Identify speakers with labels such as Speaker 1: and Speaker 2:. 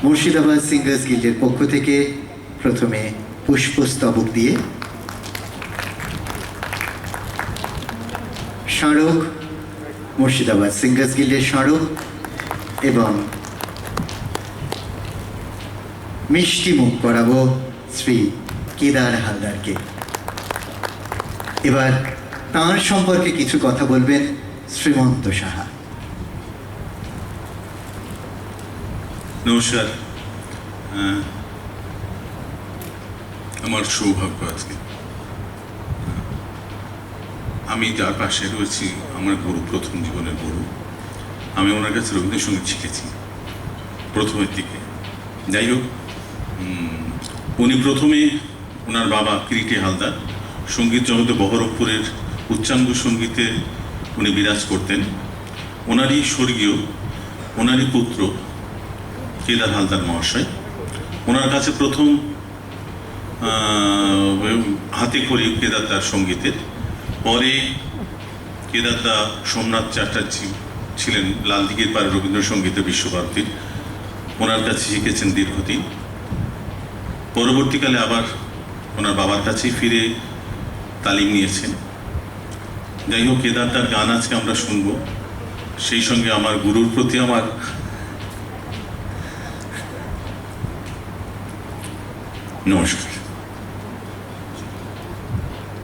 Speaker 1: Murshidabad singers গিল্ডের পক্ষ থেকে প্রথমে পুষ্পস্তবক দিয়ে স্মারক, মুর্শিদাবাদ সিঙ্গার্স গিল্ডের স্মারক এবং মিষ্টি মুখ করাবো শ্রী কেদার হালদারকে। এবার তাঁর সম্পর্কে কিছু কথা বলবেন শ্রীমন্ত সাহা।
Speaker 2: নমস্কার। আমার সৌভাগ্য আজকে আমি যার পাশে রয়েছি আমার গুরু, প্রথম জীবনের গুরু। আমি ওনার কাছে রবীন্দ্রসঙ্গীত শিখেছি প্রথমের দিকে। যাই হোক, উনি প্রথমে ওনার বাবা কিরিটে হালদার সঙ্গীত জগতে বহরমপুরের উচ্চাঙ্গ সঙ্গীতে উনি বিরাজ করতেন। ওনারই স্বর্গীয়, ওনারই পুত্র কেদার হালদার মহাশয়, ওনার কাছে প্রথম হাতে খড়ি কেদারদার সঙ্গীতের। পরে কেদারদা সোমনাথ চ্যাটার্জি ছিলেন লালদিঘির পাড়ে রবীন্দ্রসঙ্গীতে বিশ্বভারতীর, ওনার কাছে শিখেছেন দীর্ঘদিন। পরবর্তীকালে আবার ওনার বাবার কাছেই ফিরে তালিম নিয়েছেন। যাই হোক, কেদারদার গান আজকে আমরা শুনবো, সেই সঙ্গে আমার গুরুর প্রতি আমার নমস্কার।